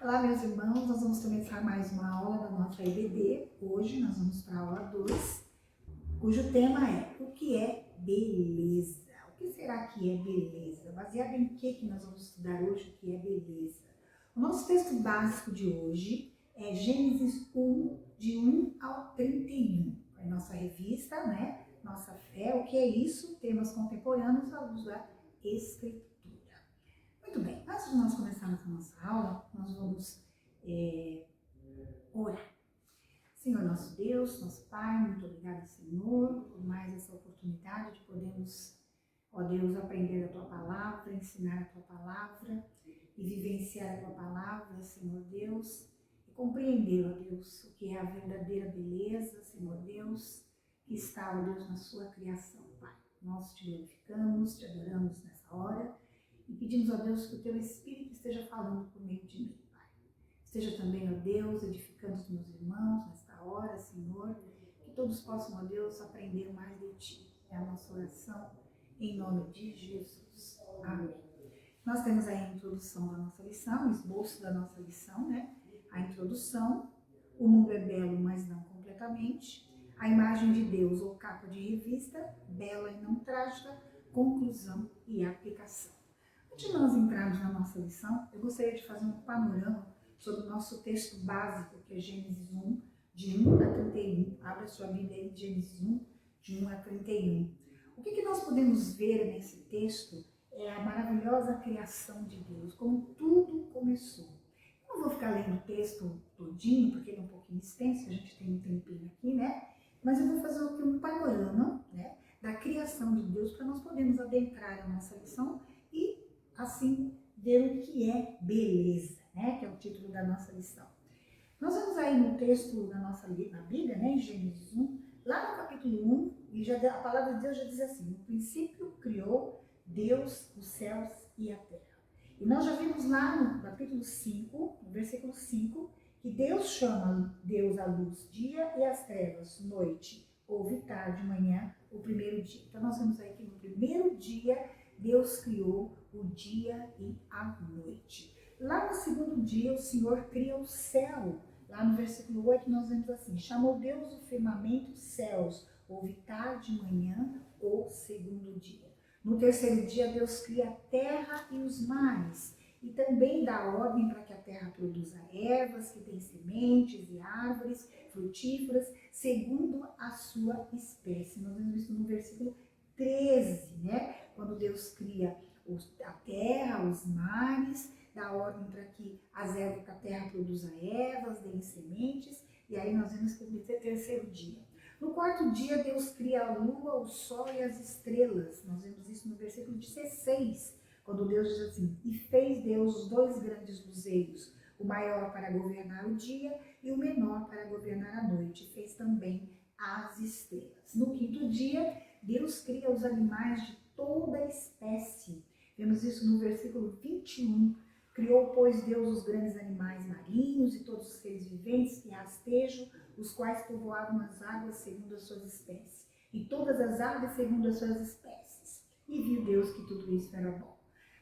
Olá, meus irmãos, nós vamos começar mais uma aula da nossa EBD. Hoje nós vamos para a aula 2, cujo tema é o que é beleza? O que será que é beleza? Baseado em que nós vamos estudar hoje o que é beleza? O nosso texto básico de hoje é Gênesis 1, de 1 ao 31. É nossa revista, né? Nossa fé, o que é isso? Temas contemporâneos à luz da Escritura. Muito bem, antes de nós começarmos a nossa aula, nós vamos orar. Senhor nosso Deus, nosso Pai, muito obrigada, Senhor, por mais essa oportunidade de podermos, ó Deus, aprender a Tua Palavra, ensinar a Tua Palavra e vivenciar a Tua Palavra, Senhor Deus, e compreender, ó Deus, o que é a verdadeira beleza, Senhor Deus, que está, ó Deus, na Sua criação, Pai. Nós te glorificamos, te adoramos nessa hora e pedimos, ó Deus, que o Teu Espírito esteja falando por meio de mim, Pai. Esteja também, ó Deus, edificando os meus irmãos nesta hora, Senhor, que todos possam, ó Deus, aprender mais de Ti. É a nossa oração, em nome de Jesus. Amém. Nós temos aí a introdução da nossa lição, o esboço da nossa lição, né? A introdução, o mundo é belo, mas não completamente. A imagem de Deus, ou capa de revista, bela e não trágica, conclusão e aplicação. Antes de nós entrarmos na nossa lição, eu gostaria de fazer um panorama sobre o nosso texto básico, que é Gênesis 1, de 1 a 31. Abra sua Bíblia aí, Gênesis 1, de 1 a 31. O que nós podemos ver nesse texto é a maravilhosa criação de Deus, como tudo começou. Eu não vou ficar lendo o texto todinho, porque ele é um pouquinho extenso, a gente tem um tempinho aqui, né? Mas eu vou fazer aqui um panorama, né, da criação de Deus, para nós podermos adentrar a nossa lição e, assim, ver o que é beleza, né, que é o título da nossa lição. Nós vamos aí no texto da nossa na Bíblia, né, em Gênesis 1, lá no capítulo 1, e a palavra de Deus já diz assim: no princípio criou Deus os céus e a terra. E nós já vimos lá no capítulo 5, no versículo 5, que Deus chama Deus a luz dia e as trevas noite, houve tarde, manhã, o primeiro dia. Então nós vemos aí que no primeiro dia Deus criou o dia e a noite. Lá no segundo dia o Senhor cria o céu. Lá no versículo 8 nós vemos assim: chamou Deus o firmamento céus, houve tarde, manhã, o segundo dia. No terceiro dia Deus cria a terra e os mares, e também dá ordem para que a terra produza ervas, que tem sementes e árvores frutíferas, segundo a sua espécie. Nós vemos isso no versículo 13, né? Quando Deus cria a terra, os mares, dá ordem para que as ervas da terra produza ervas, deem sementes, e aí nós vemos que no terceiro dia. No quarto dia, Deus cria a lua, o sol e as estrelas. Nós vemos isso no versículo 16, quando Deus diz assim: e fez Deus os dois grandes luzeiros, o maior para governar o dia e o menor para governar a noite. Fez também as estrelas. No quinto dia, Deus cria os animais de toda espécie. Vemos isso no versículo 21. Criou, pois, Deus os grandes animais marinhos e todos os seres viventes que rastejam, os quais povoavam as águas segundo as suas espécies, e todas as aves segundo as suas espécies. E viu Deus que tudo isso era bom.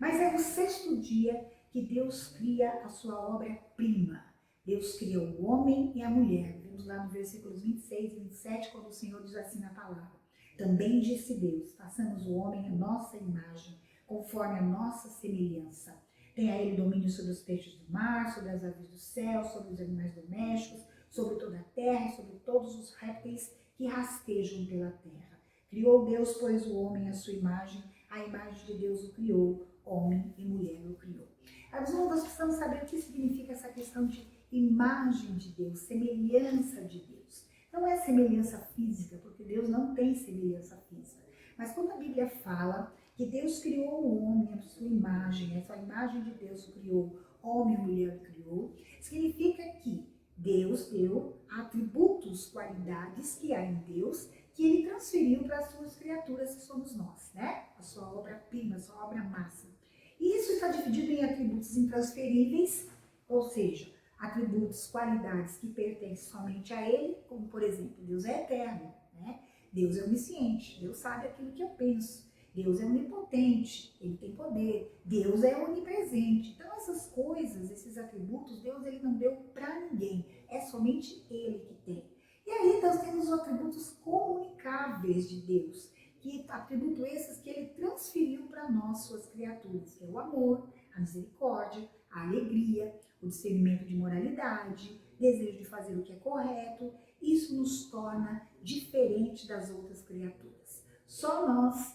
Mas é no sexto dia que Deus cria a sua obra-prima. Deus criou o homem e a mulher. Vemos lá no versículos 26 e 27, quando o Senhor diz assim na palavra: também disse Deus: façamos o homem à nossa imagem, conforme a nossa semelhança. Tem a ele domínio sobre os peixes do mar, sobre as aves do céu, sobre os animais domésticos, sobre toda a terra e sobre todos os répteis que rastejam pela terra. Criou Deus, pois, o homem à sua imagem, a imagem de Deus o criou, homem e mulher o criou. Nós precisamos saber o que significa essa questão de imagem de Deus, semelhança de Deus. Não é semelhança física, porque Deus não tem semelhança física. Mas quando a Bíblia fala que Deus criou o homem à sua imagem, essa imagem de Deus o criou, homem e mulher o criou, significa que Deus deu atributos, qualidades que há em Deus, que ele transferiu para as suas criaturas, que somos nós, né? A sua obra-prima, a sua obra máxima. E isso está dividido em atributos intransferíveis, ou seja, atributos, qualidades que pertencem somente a ele, como por exemplo, Deus é eterno, né? Deus é onisciente, Deus sabe aquilo que eu penso. Deus é onipotente, ele tem poder, Deus é onipresente. Então essas coisas, esses atributos, Deus ele não deu para ninguém, é somente ele que tem. E aí nós temos os atributos comunicáveis de Deus, que atributos esses que ele transferiu para nós, suas criaturas, que é o amor, a misericórdia, a alegria, o discernimento de moralidade, desejo de fazer o que é correto. Isso nos torna diferente das outras criaturas. Só nós,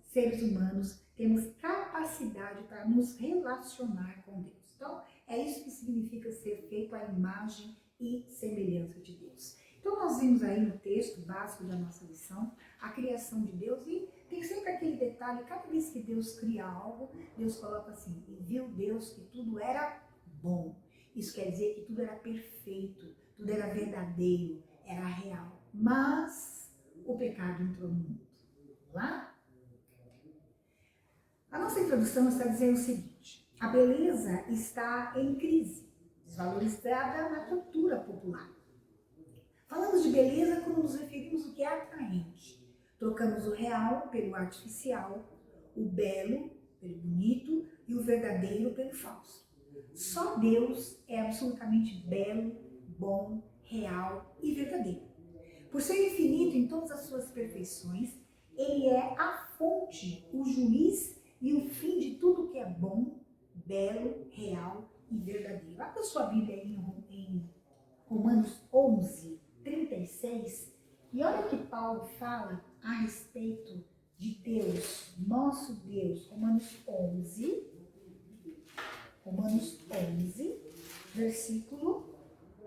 seres humanos, temos capacidade para nos relacionar com Deus. Então, é isso que significa ser feito à imagem e semelhança de Deus. Então, nós vimos aí no texto básico da nossa lição a criação de Deus e tem sempre aquele detalhe, cada vez que Deus cria algo, Deus coloca assim, e viu Deus que tudo era bom. Isso quer dizer que tudo era perfeito, tudo era verdadeiro, era real. Mas o pecado entrou no mundo. Vamos lá? A nossa introdução está dizendo o seguinte: a beleza está em crise, desvalorizada na cultura popular. Falamos de beleza quando nos referimos ao que é atraente. Trocamos o real pelo artificial, o belo pelo bonito e o verdadeiro pelo falso. Só Deus é absolutamente belo, bom, real e verdadeiro. Por ser infinito em todas as suas perfeições, ele é a fonte, o juiz e o fim de tudo que é bom, belo, real e verdadeiro. Abra sua Bíblia aí em Romanos 11, 36, e olha o que Paulo fala a respeito de Deus, nosso Deus. Romanos 11, versículo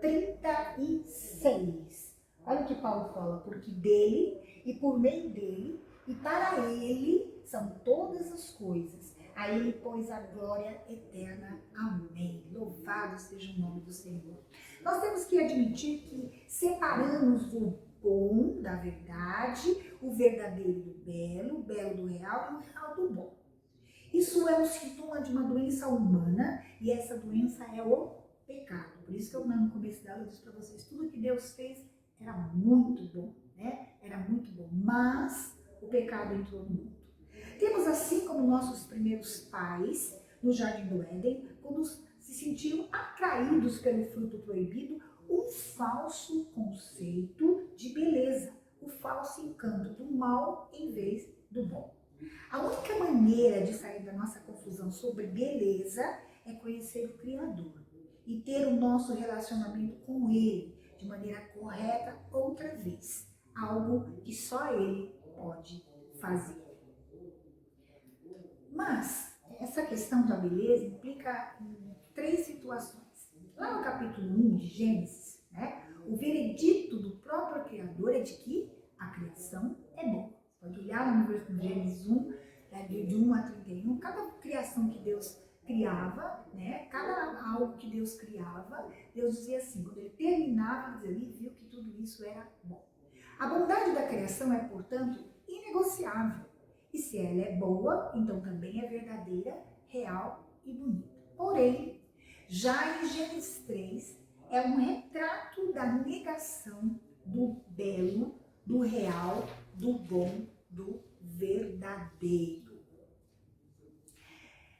36. Olha o que Paulo fala: porque dele e por meio dele e para ele são todas as coisas. A ele, pois, a glória eterna. Amém. Louvado seja o nome do Senhor. Nós temos que admitir que separamos o bom da verdade, o verdadeiro do belo, o belo do real e o real do bom. Isso é um sintoma de uma doença humana e essa doença é o pecado. Por isso que eu no começo da aula disse para vocês, tudo que Deus fez era muito bom, né? Era muito bom, mas o pecado entrou no mundo. Temos, assim como nossos primeiros pais no Jardim do Éden, quando se sentiram atraídos pelo fruto proibido, um falso conceito de beleza, o falso encanto do mal em vez do bom. A única maneira de sair da nossa confusão sobre beleza é conhecer o Criador e ter o nosso relacionamento com Ele de maneira correta outra vez, algo que só Ele pode fazer. Mas essa questão da beleza implica em 3 situações. Lá no capítulo 1 de Gênesis, né, o veredito do próprio Criador é de que a criação é boa. Você pode olhar no Gênesis 1, de 1 a 31, cada criação que Deus criava, né, cada algo que Deus criava, Deus dizia assim, quando ele terminava, ele viu que tudo isso era bom. A bondade da criação é, portanto, inegociável. E se ela é boa, então também é verdadeira, real e bonita. Porém, já em Gênesis 3, é um retrato da negação do belo, do real, do bom, do verdadeiro.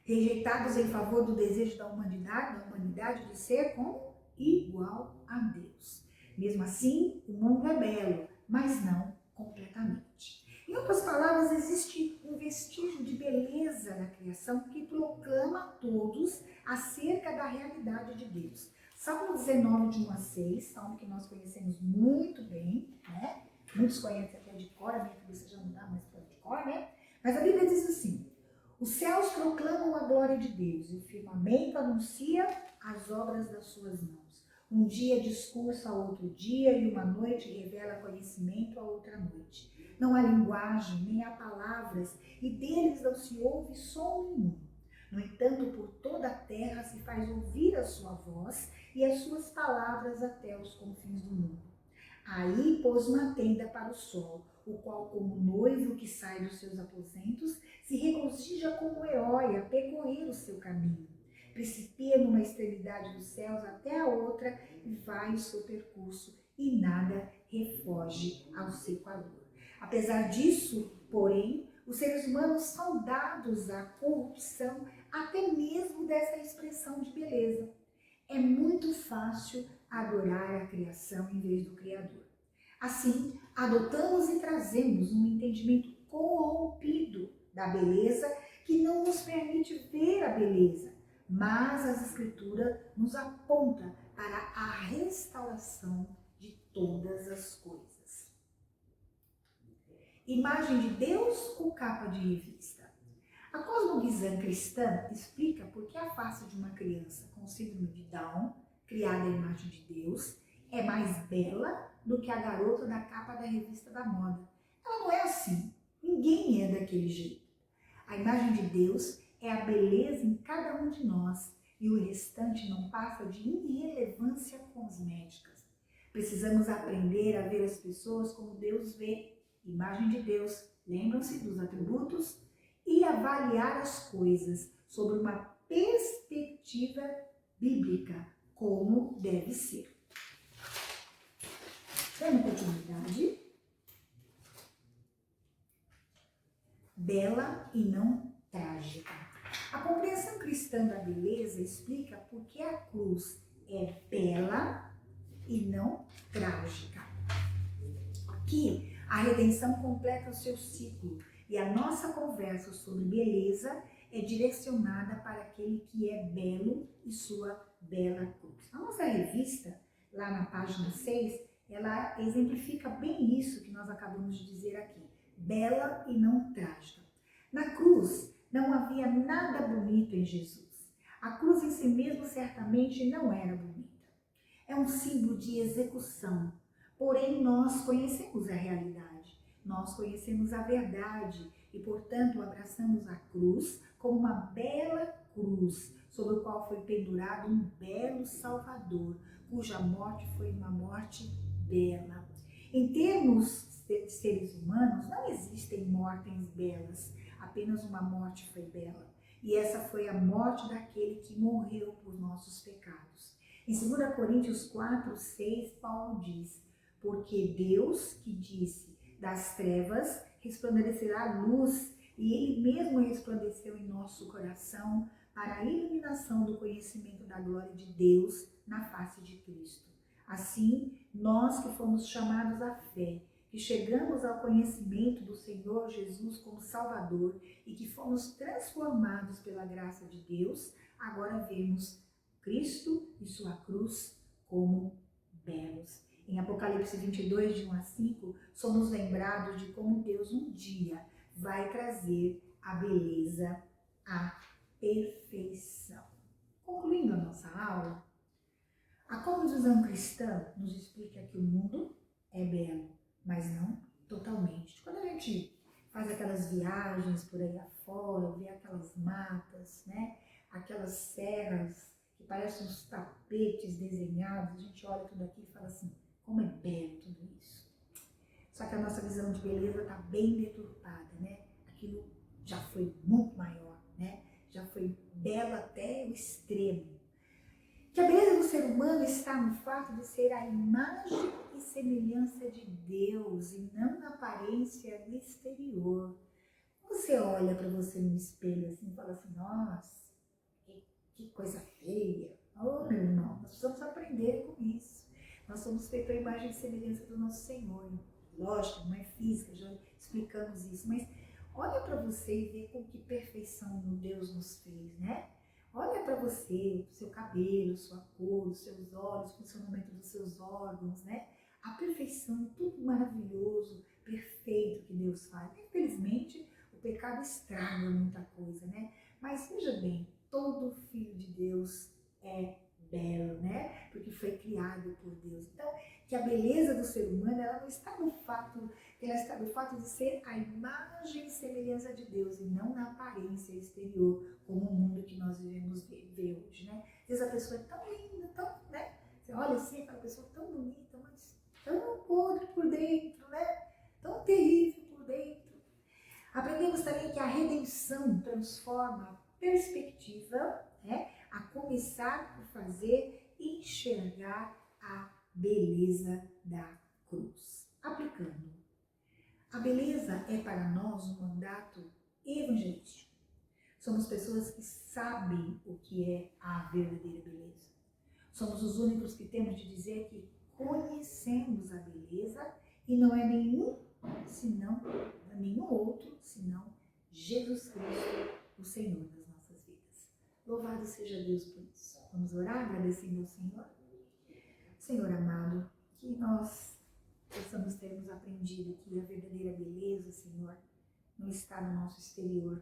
Rejeitados em favor do desejo da humanidade de ser como igual a Deus. Mesmo assim, o mundo é belo, mas não completamente. Em outras palavras, existe um vestígio de beleza na criação que proclama a todos acerca da realidade de Deus. Salmo 19, de 1 a 6, salmo que nós conhecemos muito bem, né? Muitos conhecem até de cor, a minha cabeça já não dá mais para de cor, né? Mas a Bíblia diz assim: os céus proclamam a glória de Deus e o firmamento anuncia as obras das suas mãos. Um dia discursa a outro dia e uma noite revela conhecimento a outra noite. Não há linguagem, nem há palavras, e deles não se ouve som nenhum. No entanto, por toda a terra se faz ouvir a sua voz e as suas palavras até os confins do mundo. Aí pôs uma tenda para o sol, o qual, como noivo que sai dos seus aposentos, se regozija como herói a percorrer o seu caminho. Principia numa extremidade dos céus até a outra e vai o seu percurso, e nada refoge ao seu calor. Apesar disso, porém, Os seres humanos são dados à corrupção até mesmo dessa expressão de beleza. É muito fácil adorar a criação em vez do Criador. Assim, adotamos e trazemos um entendimento corrompido da beleza que não nos permite ver a beleza, mas as Escrituras nos apontam para a restauração de todas as coisas. Imagem de Deus ou capa de revista? A cosmovisão cristã explica por que a face de uma criança com síndrome de Down, criada à imagem de Deus, é mais bela do que a garota da capa da revista da moda. Ela não é assim. Ninguém é daquele jeito. A imagem de Deus é a beleza em cada um de nós e o restante não passa de irrelevância cosmética. Precisamos aprender a ver as pessoas como Deus vê. Imagem de Deus. Lembram-se dos atributos? E avaliar as coisas sobre uma perspectiva bíblica, como deve ser. Dando continuidade. Bela e não trágica. A compreensão cristã da beleza explica por que a cruz é bela e não trágica. Aqui, a redenção completa o seu ciclo e a nossa conversa sobre beleza é direcionada para aquele que é belo e sua bela cruz. A nossa revista, lá na página 6, ela exemplifica bem isso que nós acabamos de dizer aqui. Bela e não trágica. Na cruz não havia nada bonito em Jesus. A cruz em si mesma certamente não era bonita. É um símbolo de execução. Porém, nós conhecemos a realidade. Nós conhecemos a verdade e, portanto, abraçamos a cruz como uma bela cruz, sobre a qual foi pendurado um belo Salvador, cuja morte foi uma morte bela. Em termos de seres humanos, não existem mortes belas, apenas uma morte foi bela. E essa foi a morte daquele que morreu por nossos pecados. Em 2 Coríntios 4:6, Paulo diz: porque Deus que disse, das trevas resplandecerá a luz, e Ele mesmo resplandeceu em nosso coração para a iluminação do conhecimento da glória de Deus na face de Cristo. Assim, nós que fomos chamados à fé, que chegamos ao conhecimento do Senhor Jesus como Salvador e que fomos transformados pela graça de Deus, agora vemos Cristo e sua cruz como belos. Em Apocalipse 22, de 1 a 5, somos lembrados de como Deus um dia vai trazer a beleza, a perfeição. Concluindo a nossa aula, a cosmovisão cristã nos explica que o mundo é belo, mas não totalmente. Quando a gente faz aquelas viagens por aí afora, vê aquelas matas, né? Aquelas serras que parecem uns tapetes desenhados, a gente olha tudo aqui e fala assim, como é belo tudo isso. Só que a nossa visão de beleza está bem deturpada, né? Aquilo já foi muito maior, né? Já foi belo até o extremo. Que a beleza do ser humano está no fato de ser a imagem e semelhança de Deus e não na aparência exterior. Você olha para você no espelho assim e fala assim, nossa, que coisa feia. Oh, meu irmão, nós precisamos aprender com isso. Nós somos feitos à imagem e semelhança do nosso Senhor. Lógico, não é física, já explicamos isso, mas olha para você e vê com que perfeição Deus nos fez, né? Olha para você, o seu cabelo, sua cor, os seus olhos, o funcionamento dos seus órgãos, né? A perfeição, tudo maravilhoso, perfeito que Deus faz. Infelizmente, o pecado estraga muita coisa, né? Mas veja bem, todo filho de Deus é belo, né? Porque foi criado por Deus. Então, que a beleza do ser humano, ela não está no fato, ela está no fato de ser a imagem e semelhança de Deus e não na aparência exterior, como o mundo que nós vivemos ver hoje, né? Às vezes a pessoa é tão linda, tão, né? Você olha assim, aquela pessoa tão bonita, mas tão podre por dentro, né? Tão terrível por dentro. Aprendemos também que a redenção transforma a perspectiva, né? A começar por fazer enxergar a beleza da cruz. Aplicando. A beleza é para nós um mandato evangelístico. Somos pessoas que sabem o que é a verdadeira beleza. Somos os únicos que temos de dizer que conhecemos a beleza e não é nenhum outro senão Jesus Cristo, o Senhor das nossas vidas. Louvado seja Deus por isso. Vamos orar agradecendo ao Senhor. Senhor amado, que nós possamos termos aprendido que a verdadeira beleza, Senhor, não está no nosso exterior,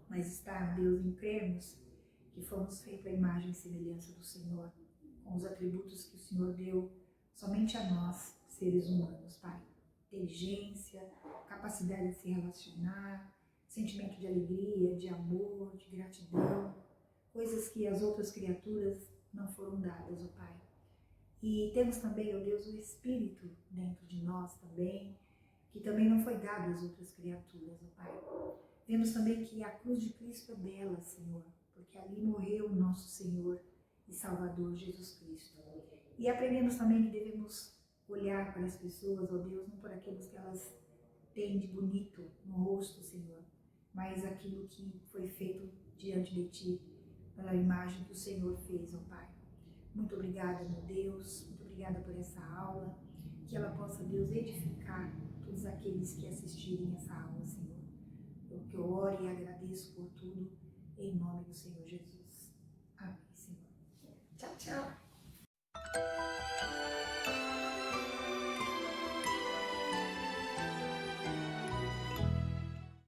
mas está, Deus, em crermos que fomos feitos à imagem e semelhança do Senhor, com os atributos que o Senhor deu somente a nós, seres humanos, Pai. Inteligência, capacidade de se relacionar, sentimento de alegria, de amor, de gratidão, coisas que as outras criaturas não foram dadas, ó Pai. E temos também, ó Deus, o Espírito dentro de nós também, que também não foi dado às outras criaturas, ó Pai. Vemos também que a cruz de Cristo é bela, Senhor, porque ali morreu o nosso Senhor e Salvador Jesus Cristo. E aprendemos também que devemos olhar para as pessoas, ó Deus, não por aquilo que elas têm de bonito no rosto, Senhor, mas aquilo que foi feito diante de Ti, pela imagem que o Senhor fez, ó Pai. Muito obrigada, meu Deus, muito obrigada por essa aula, que ela possa, Deus, edificar todos aqueles que assistirem essa aula, Senhor. Eu oro e agradeço por tudo, em nome do Senhor Jesus. Amém, Senhor. Tchau, tchau.